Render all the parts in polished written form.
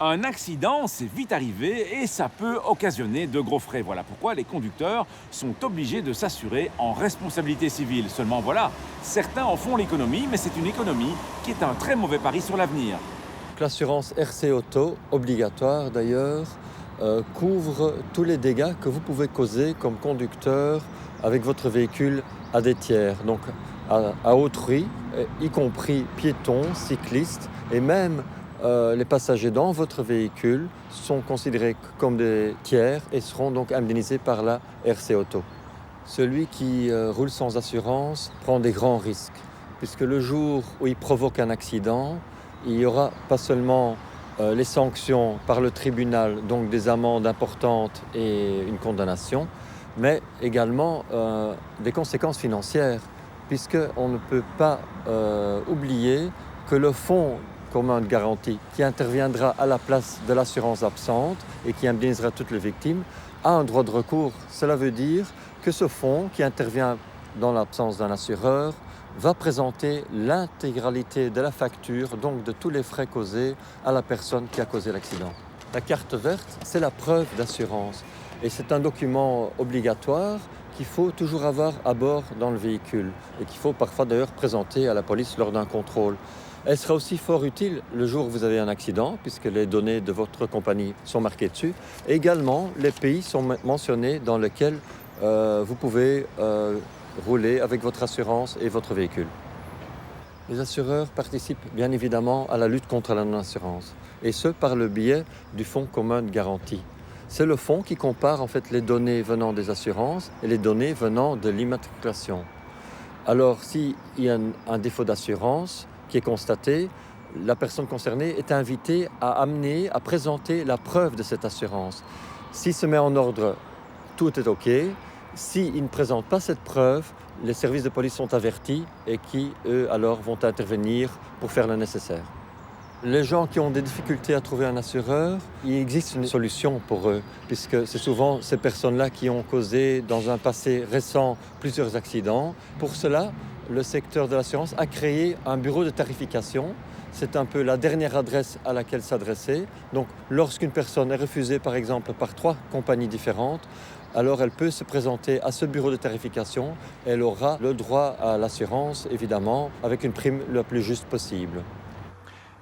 Un accident, c'est vite arrivé et ça peut occasionner de gros frais. Voilà pourquoi les conducteurs sont obligés de s'assurer en responsabilité civile. Seulement voilà, certains en font l'économie, mais c'est une économie qui est un très mauvais pari sur l'avenir. L'assurance RC Auto, obligatoire d'ailleurs, couvre tous les dégâts que vous pouvez causer comme conducteur avec votre véhicule à des tiers, donc à autrui, y compris piétons, cyclistes et même les passagers dans votre véhicule sont considérés comme des tiers et seront donc indemnisés par la RC Auto. Celui qui roule sans assurance prend des grands risques, puisque le jour où il provoque un accident, il y aura pas seulement les sanctions par le tribunal, donc des amendes importantes et une condamnation, mais également des conséquences financières, puisqu'on ne peut pas oublier que le fonds commun de garantie qui interviendra à la place de l'assurance absente et qui indemnisera toutes les victimes a un droit de recours. Cela veut dire que ce fonds qui intervient dans l'absence d'un assureur va présenter l'intégralité de la facture, donc de tous les frais causés à la personne qui a causé l'accident. La carte verte, c'est la preuve d'assurance et c'est un document obligatoire qu'il faut toujours avoir à bord dans le véhicule et qu'il faut parfois d'ailleurs présenter à la police lors d'un contrôle. Elle sera aussi fort utile le jour où vous avez un accident, puisque les données de votre compagnie sont marquées dessus. Et également, les pays sont mentionnés dans lesquels vous pouvez rouler avec votre assurance et votre véhicule. Les assureurs participent bien évidemment à la lutte contre la non-assurance, et ce par le biais du Fonds commun de garantie. C'est le fonds qui compare en fait les données venant des assurances et les données venant de l'immatriculation. Alors, s'il y a un défaut d'assurance qui est constaté, la personne concernée est invitée à présenter la preuve de cette assurance. S'il se met en ordre, tout est OK. S'il ne présente pas cette preuve, les services de police sont avertis et qui, eux, alors vont intervenir pour faire le nécessaire. Les gens qui ont des difficultés à trouver un assureur, il existe une solution pour eux, puisque c'est souvent ces personnes-là qui ont causé dans un passé récent plusieurs accidents. Pour cela, le secteur de l'assurance a créé un bureau de tarification. C'est un peu la dernière adresse à laquelle s'adresser. Donc, lorsqu'une personne est refusée, par exemple, par 3 compagnies différentes, alors elle peut se présenter à ce bureau de tarification. Elle aura le droit à l'assurance, évidemment, avec une prime la plus juste possible.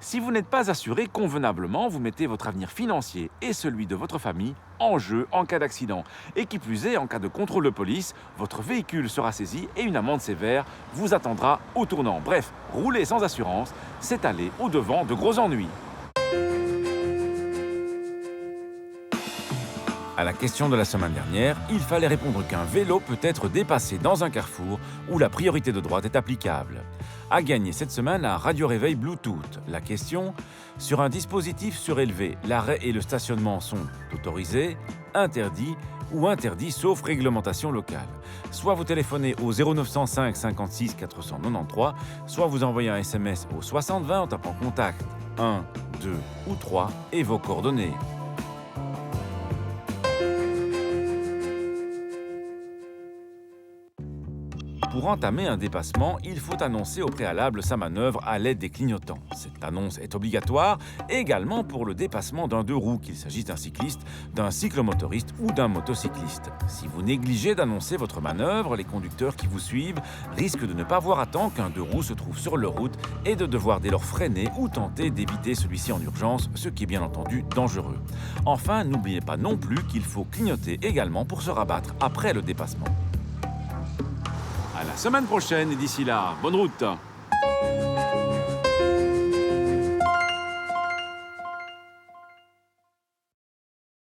Si vous n'êtes pas assuré convenablement, vous mettez votre avenir financier et celui de votre famille en jeu en cas d'accident. Et qui plus est, en cas de contrôle de police, votre véhicule sera saisi et une amende sévère vous attendra au tournant. Bref, rouler sans assurance, c'est aller au-devant de gros ennuis. À la question de la semaine dernière, il fallait répondre qu'un vélo peut être dépassé dans un carrefour où la priorité de droite est applicable. À gagner cette semaine un radio-réveil Bluetooth. La question, sur un dispositif surélevé, l'arrêt et le stationnement sont autorisés, interdits ou interdits sauf réglementation locale. Soit vous téléphonez au 0905 56 493, soit vous envoyez un SMS au 6020 en tapant contact 1, 2 ou 3 et vos coordonnées. Pour entamer un dépassement, il faut annoncer au préalable sa manœuvre à l'aide des clignotants. Cette annonce est obligatoire également pour le dépassement d'un 2 roues, qu'il s'agisse d'un cycliste, d'un cyclomotoriste ou d'un motocycliste. Si vous négligez d'annoncer votre manœuvre, les conducteurs qui vous suivent risquent de ne pas voir à temps qu'un 2 roues se trouve sur leur route et de devoir dès lors freiner ou tenter d'éviter celui-ci en urgence, ce qui est bien entendu dangereux. Enfin, n'oubliez pas non plus qu'il faut clignoter également pour se rabattre après le dépassement. À la semaine prochaine et d'ici là, bonne route!